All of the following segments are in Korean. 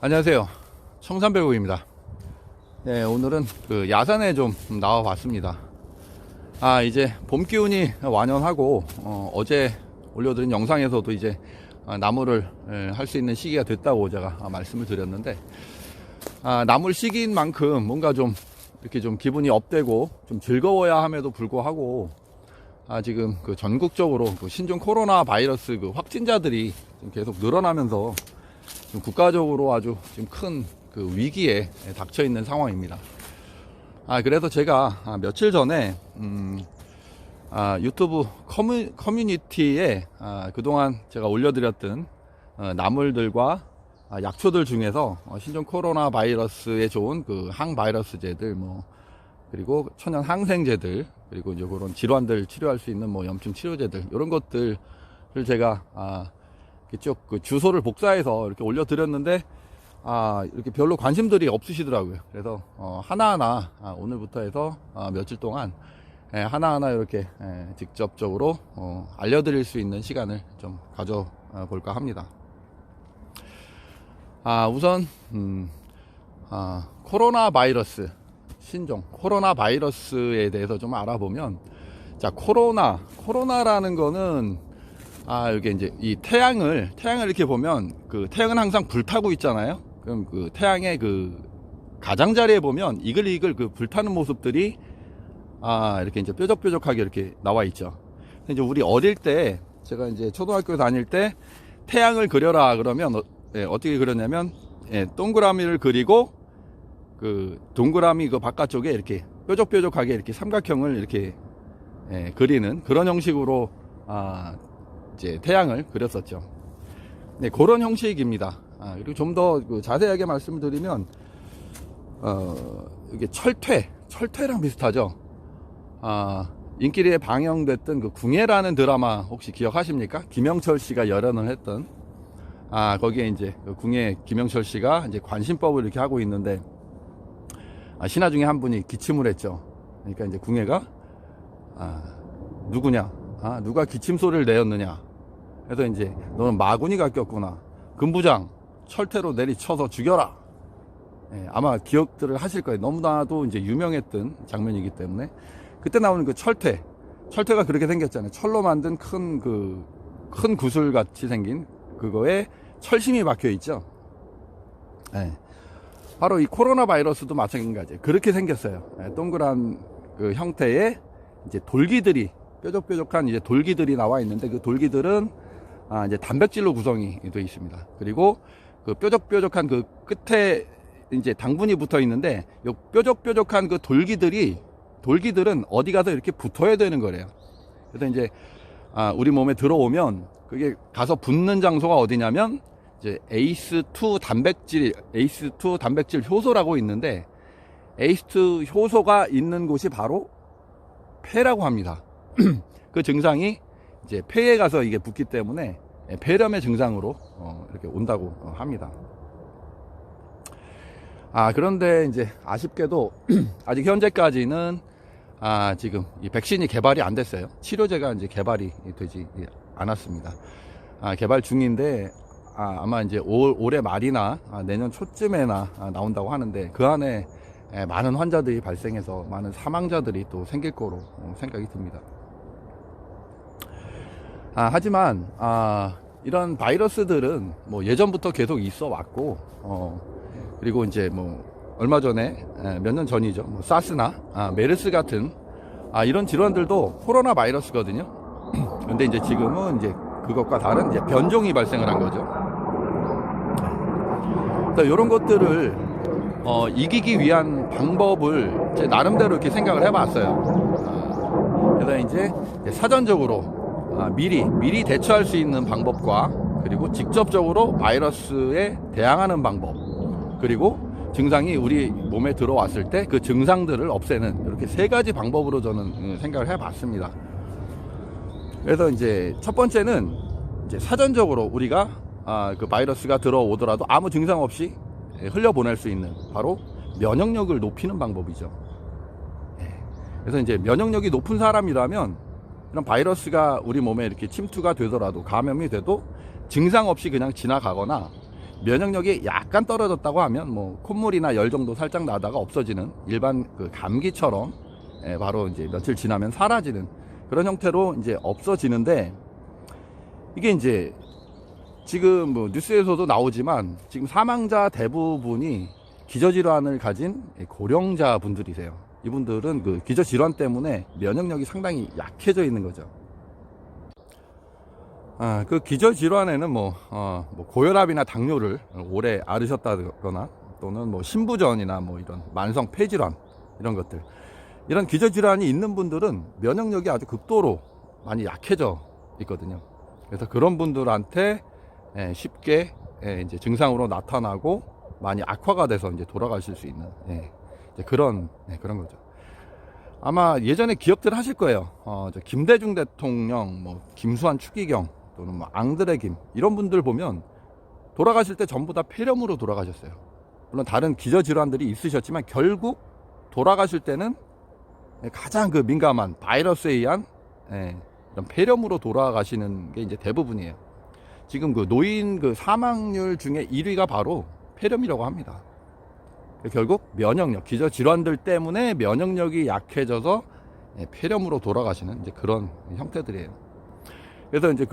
안녕하세요. 청산배우입니다. 네, 오늘은 그 야산에 좀 나와 봤습니다. 이제 봄 기운이 완연하고, 어제 올려드린 영상에서도 이제 나무를 할 수 있는 시기가 됐다고 제가 말씀을 드렸는데, 나물 시기인 만큼 뭔가 좀 이렇게 좀 기분이 업되고 좀 즐거워야 함에도 불구하고, 지금 그 전국적으로 그 신종 코로나 바이러스 그 확진자들이 좀 계속 늘어나면서 좀 국가적으로 아주 지금 큰 그 위기에 닥쳐 있는 상황입니다. 그래서 제가 며칠 전에 유튜브 커뮤니티에 그동안 제가 올려드렸던 나물들과 약초들 중에서 신종 코로나 바이러스에 좋은 그 항바이러스제들, 그리고 천연 항생제들, 그리고 이제 그런 질환들 치료할 수 있는 염증 치료제들, 이런 것들을 제가 쭉 그 주소를 복사해서 이렇게 올려드렸는데, 이렇게 별로 관심들이 없으시더라고요. 그래서 하나하나 오늘부터 해서 며칠 동안 하나하나 이렇게 직접적으로 알려드릴 수 있는 시간을 좀 가져볼까 합니다. 우선 코로나 바이러스, 신종 코로나 바이러스에 대해서 좀 알아보면, 자, 코로나라는 거는 이게 이제 이 태양을 이렇게 보면, 그 태양은 항상 불타고 있잖아요. 그럼 그 태양의 그 가장자리에 보면 이글이글 그 불타는 모습들이 이렇게 이제 뾰족뾰족하게 이렇게 나와 있죠. 근데 이제 우리 어릴 때, 제가 이제 초등학교 다닐 때 태양을 그려라 그러면 어떻게 그렸냐면, 동그라미를 그리고 그 동그라미 그 바깥쪽에 이렇게 뾰족뾰족하게 이렇게 삼각형을 이렇게 그리는 그런 형식으로 이제 태양을 그렸었죠. 네, 그런 형식입니다. 그리고 좀 더 그 자세하게 말씀을 드리면, 이게 철퇴랑 비슷하죠. 인기리에 방영됐던 그 궁예라는 드라마 혹시 기억하십니까? 김영철 씨가 열연을 했던, 거기에 이제 그 궁예 김영철 씨가 이제 관심법을 이렇게 하고 있는데, 신하 중에 한 분이 기침을 했죠. 그러니까 이제 궁예가, 누구냐? 누가 기침 소리를 내었느냐? 그래서 이제 너는 마구니가 꼈구나. 금부장 철퇴로 내리쳐서 죽여라. 아마 기억들을 하실 거예요. 너무나도 이제 유명했던 장면이기 때문에. 그때 나오는 그 철퇴가 그렇게 생겼잖아요. 철로 만든 큰 구슬 같이 생긴 그거에 철심이 박혀 있죠. 바로 이 코로나 바이러스도 마찬가지예요. 그렇게 생겼어요. 동그란 그 형태의 이제 돌기들이, 뾰족뾰족한 이제 돌기들이 나와 있는데, 그 돌기들은 이제 단백질로 구성이 되어 있습니다. 그리고 그 뾰족뾰족한 그 끝에 이제 당분이 붙어 있는데, 요 뾰족뾰족한 그 돌기들은 어디 가서 이렇게 붙어야 되는 거래요. 그래서 이제 우리 몸에 들어오면 그게 가서 붙는 장소가 어디냐면, 이제 ACE2 단백질 효소라고 있는데, ACE2 효소가 있는 곳이 바로 폐라고 합니다. 그 증상이 이제 폐에 가서 이게 붙기 때문에 폐렴의 증상으로 이렇게 온다고 합니다. 그런데 이제 아쉽게도 아직 현재까지는 지금 이 백신이 개발이 안 됐어요. 치료제가 이제 개발이 되지 않았습니다. 개발 중인데, 아마 이제 올해 말이나 내년 초쯤에나 나온다고 하는데, 그 안에 많은 환자들이 발생해서 많은 사망자들이 또 생길 거로 생각이 듭니다. 하지만 이런 바이러스들은 예전부터 계속 있어 왔고, 그리고 이제 얼마 전에, 몇 년 전이죠, 사스나 메르스 같은 이런 질환들도 코로나 바이러스거든요. 근데 이제 지금은 이제 그것과 다른 이제 변종이 발생을 한 거죠. 그래서 이런 것들을 이기기 위한 방법을 제 나름대로 이렇게 생각을 해봤어요. 그래서 이제 사전적으로 미리 대처할 수 있는 방법과, 그리고 직접적으로 바이러스에 대항하는 방법, 그리고 증상이 우리 몸에 들어왔을 때 그 증상들을 없애는, 이렇게 세 가지 방법으로 저는 생각을 해봤습니다. 그래서 이제 첫 번째는 이제 사전적으로 우리가 그 바이러스가 들어오더라도 아무 증상 없이 흘려보낼 수 있는, 바로 면역력을 높이는 방법이죠. 그래서 이제 면역력이 높은 사람이라면 이런 바이러스가 우리 몸에 이렇게 침투가 되더라도, 감염이 돼도 증상 없이 그냥 지나가거나, 면역력이 약간 떨어졌다고 하면 뭐 콧물이나 열 정도 살짝 나다가 없어지는 일반 그 감기처럼 바로 이제 며칠 지나면 사라지는 그런 형태로 이제 없어지는데, 이게 이제 지금 뭐 뉴스에서도 나오지만 지금 사망자 대부분이 기저질환을 가진 고령자 분들이세요. 이분들은 그 기저질환 때문에 면역력이 상당히 약해져 있는 거죠. 그 기저질환에는 뭐 고혈압이나 당뇨를 오래 앓으셨다거나 또는 뭐 신부전이나 뭐 이런 만성 폐질환 이런 것들, 이런 기저질환이 있는 분들은 면역력이 아주 극도로 많이 약해져 있거든요. 그래서 그런 분들한테 쉽게 이제 증상으로 나타나고 많이 악화가 돼서 이제 돌아가실 수 있는 이제 그런 거죠. 아마 예전에 기억들 하실 거예요. 김대중 대통령, 뭐 김수환 추기경 또는 뭐 앙드레 김 이런 분들 보면 돌아가실 때 전부 다 폐렴으로 돌아가셨어요. 물론 다른 기저질환들이 있으셨지만 결국 돌아가실 때는 가장 그 민감한 바이러스에 의한 이런 폐렴으로 돌아가시는 게 이제 대부분이에요. 지금 그 노인 그 사망률 중에 1위가 바로 폐렴이라고 합니다. 결국 면역력, 기저질환들 때문에 면역력이 약해져서 폐렴으로 돌아가시는 이제 그런 형태들이에요. 그래서 이제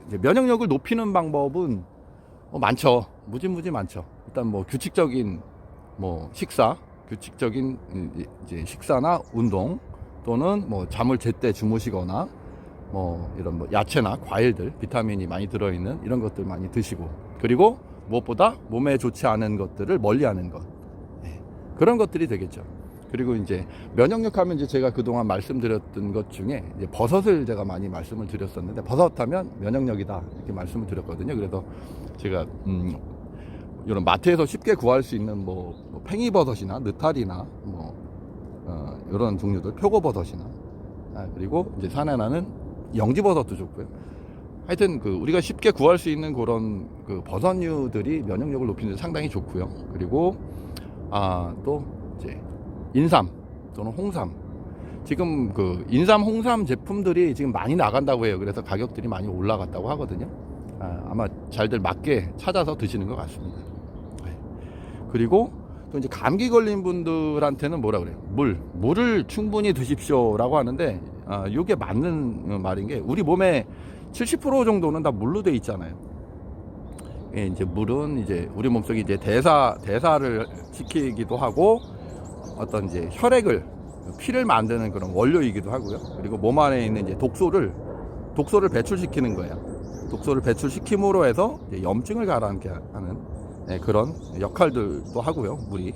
이제 면역력을 높이는 방법은 많죠. 무지무지 많죠. 일단 뭐 규칙적인 뭐 규칙적인 이제 식사나 운동, 또는 뭐 잠을 제때 주무시거나 뭐 이런 뭐 야채나 과일들, 비타민이 많이 들어있는 이런 것들 많이 드시고, 그리고 무엇보다 몸에 좋지 않은 것들을 멀리하는 것, 그런 것들이 되겠죠. 그리고 이제 면역력 하면 이제 제가 그동안 말씀드렸던 것 중에 이제 버섯을 제가 많이 말씀을 드렸었는데, 버섯하면 면역력이다 이렇게 말씀을 드렸거든요. 그래서 제가 이런 마트에서 쉽게 구할 수 있는 뭐 팽이버섯이나 느타리나 이런 종류들, 표고버섯이나 그리고 이제 산에 나는 영지버섯도 좋고요. 하여튼 우리가 쉽게 구할 수 있는 그런 그 버섯류들이 면역력을 높이는 데 상당히 좋고요. 그리고 또 이제 인삼 또는 홍삼, 지금 그 인삼, 홍삼 제품들이 지금 많이 나간다고 해요. 그래서 가격들이 많이 올라갔다고 하거든요. 아마 잘들 맞게 찾아서 드시는 것 같습니다. 그리고 또 이제 감기 걸린 분들한테는 뭐라 그래요? 물을 충분히 드십시오라고 하는데, 이게 맞는 말인 게, 우리 몸에 70% 정도는 다 물로 돼 있잖아요. 이제 물은 이제 우리 몸속에 이제 대사를 시키기도 하고, 어떤 이제 피를 만드는 그런 원료이기도 하고요. 그리고 몸 안에 있는 이제 독소를 배출시키는 거예요. 독소를 배출시킴으로 해서 이제 염증을 가라앉게 하는 그런 역할들도 하고요, 물이.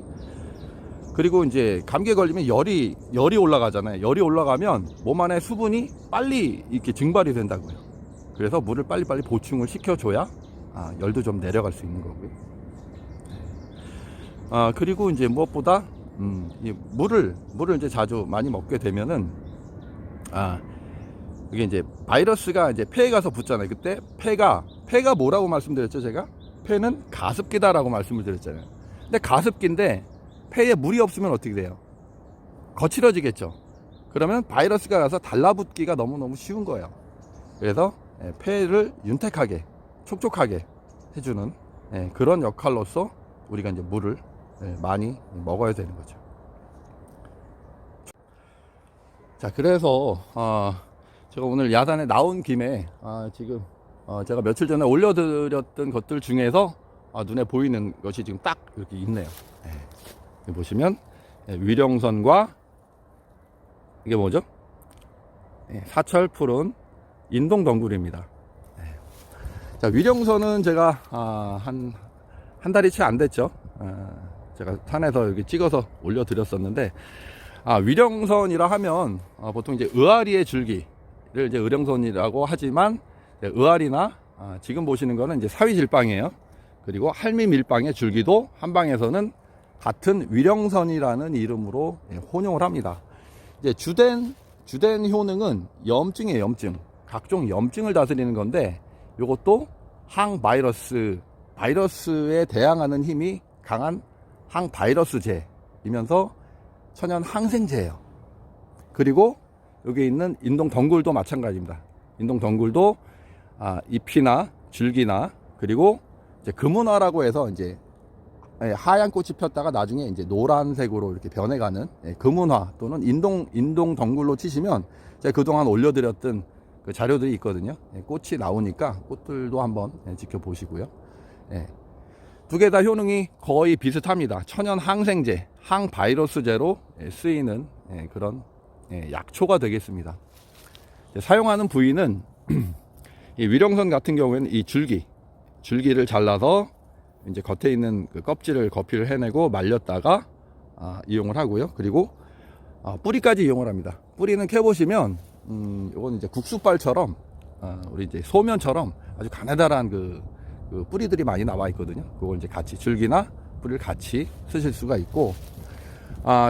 그리고 이제 감기에 걸리면 열이 올라가잖아요. 열이 올라가면 몸 안에 수분이 빨리 이렇게 증발이 된다고요. 그래서 물을 빨리빨리 보충을 시켜줘야 열도 좀 내려갈 수 있는 거고요. 그리고 이제 무엇보다 이 물을 이제 자주 많이 먹게 되면은 이게 이제 바이러스가 이제 폐에 가서 붙잖아요. 그때 폐가 뭐라고 말씀드렸죠, 제가? 폐는 가습기다라고 말씀을 드렸잖아요. 근데 가습기인데 폐에 물이 없으면 어떻게 돼요? 거칠어지겠죠. 그러면 바이러스가 가서 달라붙기가 너무너무 쉬운 거예요. 그래서 폐를 윤택하게, 촉촉하게 해주는 그런 역할로서 우리가 이제 물을 많이 먹어야 되는 거죠. 자, 그래서 제가 오늘 야산에 나온 김에 지금 제가 며칠 전에 올려드렸던 것들 중에서 눈에 보이는 것이 지금 딱 이렇게 있네요. 여기 보시면 위령선과 이게 뭐죠? 사철 푸른 인동 덩굴입니다. 자, 위령선은 제가 한 달이 채 안 됐죠. 제가 산에서 여기 찍어서 올려드렸었는데, 위령선이라 하면 보통 이제 의아리의 줄기를 이제 의령선이라고 하지만, 의아리나 지금 보시는 거는 이제 사위질방이에요. 그리고 할미밀방의 줄기도 한방에서는 같은 위령선이라는 이름으로 혼용을 합니다. 이제 주된 효능은 염증이에요. 염증, 각종 염증을 다스리는 건데, 이것도 바이러스에 대항하는 힘이 강한 항바이러스제이면서 천연 항생제예요. 그리고 여기 있는 인동 덩굴도 마찬가지입니다. 인동 덩굴도 잎이나 줄기나 그리고 이제 금은화라고 해서 이제 하얀 꽃이 폈다가 나중에 이제 노란색으로 이렇게 변해가는 금은화 또는 인동 덩굴로 치시면 제가 그동안 올려드렸던 그 자료들이 있거든요. 꽃이 나오니까 꽃들도 한번 지켜보시고요. 두 개 다 효능이 거의 비슷합니다. 천연 항생제, 항바이러스제로 쓰이는 그런 약초가 되겠습니다. 사용하는 부위는 이 위령선 같은 경우에는 이 줄기를 잘라서 이제 겉에 있는 그 껍질을 거피를 해내고 말렸다가 이용을 하고요. 그리고 뿌리까지 이용을 합니다. 뿌리는 캐보시면 이건 이제 국수빨처럼 우리 이제 소면처럼 아주 가느다란 그 뿌리들이 많이 나와 있거든요. 그걸 이제 같이 줄기나 뿌리를 같이 쓰실 수가 있고,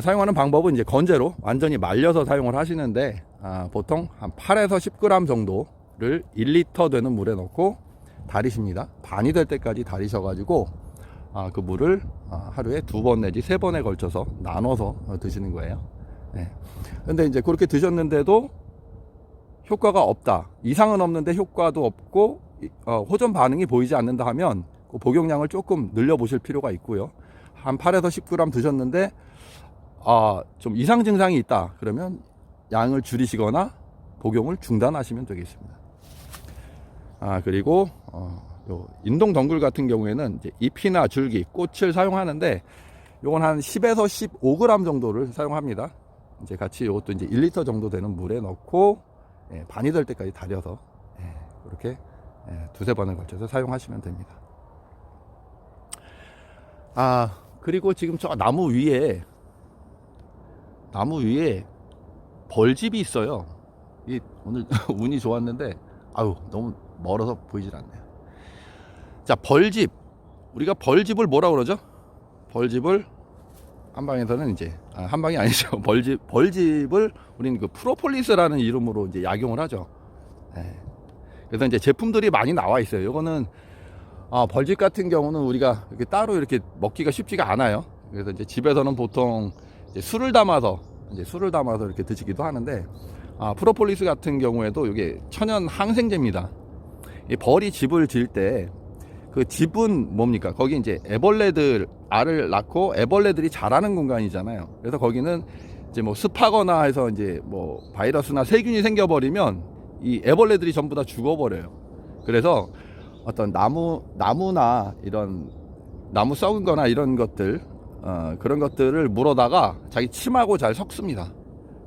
사용하는 방법은 이제 건재로 완전히 말려서 사용을 하시는데, 보통 한 8에서 10g 정도를 1리터 되는 물에 넣고 달이십니다. 반이 될 때까지 달이셔가지고 그 물을 하루에 2번 내지 3번에 걸쳐서 나눠서 드시는 거예요. 근데 이제 그렇게 드셨는데도 효과가 없다, 이상은 없는데 효과도 없고 호전 반응이 보이지 않는다 하면 그 복용량을 조금 늘려 보실 필요가 있고요. 한 8에서 10g 드셨는데 좀 이상 증상이 있다 그러면 양을 줄이시거나 복용을 중단하시면 되겠습니다. 그리고 요 인동 덩굴 같은 경우에는 이제 잎이나 줄기, 꽃을 사용하는데 요건 한 10에서 15g 정도를 사용합니다. 이제 같이 요것도 이제 1리터 정도 되는 물에 넣고 반이 될 때까지 달여서 이렇게 2-3번을 걸쳐서 사용하시면 됩니다. 그리고 지금 저 나무 위에 벌집이 있어요. 오늘 운이 좋았는데 너무 멀어서 보이질 않네요. 자, 벌집, 우리가 벌집을 뭐라 그러죠? 벌집을 한방에서는 이제 한방이 아니죠. 벌집을 우리는 그 프로폴리스라는 이름으로 이제 약용을 하죠. 그래서 이제 제품들이 많이 나와 있어요. 이거는 벌집 같은 경우는 우리가 이렇게 따로 이렇게 먹기가 쉽지가 않아요. 그래서 이제 집에서는 보통 이제 술을 담아서 이렇게 드시기도 하는데, 프로폴리스 같은 경우에도 이게 천연 항생제입니다. 이 벌이 집을 지을 때 그 집은 뭡니까? 거기 이제 애벌레들 알을 낳고 애벌레들이 자라는 공간이잖아요. 그래서 거기는 이제 뭐 습하거나 해서 이제 뭐 바이러스나 세균이 생겨버리면 이 애벌레들이 전부 다 죽어버려요. 그래서 어떤 나무나 이런 나무 썩은 거나 이런 것들, 그런 것들을 물어다가 자기 침하고 잘 섞습니다.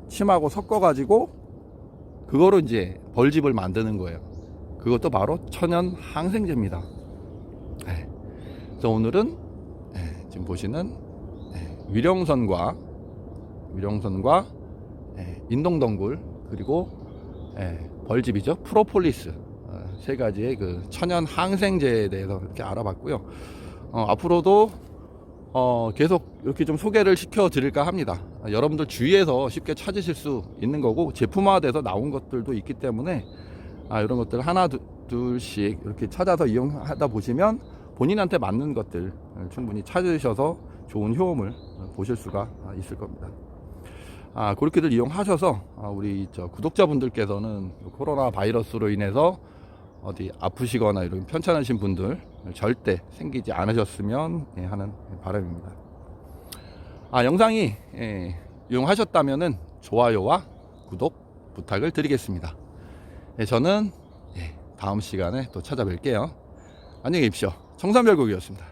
침하고 섞어가지고 그거로 이제 벌집을 만드는 거예요. 그것도 바로 천연 항생제입니다. 그래서 오늘은 지금 보시는 위령선과 인동덩굴 그리고 벌집이죠. 프로폴리스, 세 가지의 그 천연 항생제에 대해서 이렇게 알아봤고요. 앞으로도 계속 이렇게 좀 소개를 시켜 드릴까 합니다. 여러분들 주위에서 쉽게 찾으실 수 있는 거고, 제품화돼서 나온 것들도 있기 때문에 이런 것들 하나 둘씩 이렇게 찾아서 이용하다 보시면 본인한테 맞는 것들 충분히 찾으셔서 좋은 효험을 보실 수가 있을 겁니다. 그렇게들 이용하셔서 우리 구독자분들께서는 코로나 바이러스로 인해서 어디 아프시거나 이런 편찮으신 분들 절대 생기지 않으셨으면 하는 바람입니다. 영상이 유용하셨다면은 좋아요와 구독 부탁을 드리겠습니다. 저는 다음 시간에 또 찾아뵐게요. 안녕히 계십시오. 청산별곡이었습니다.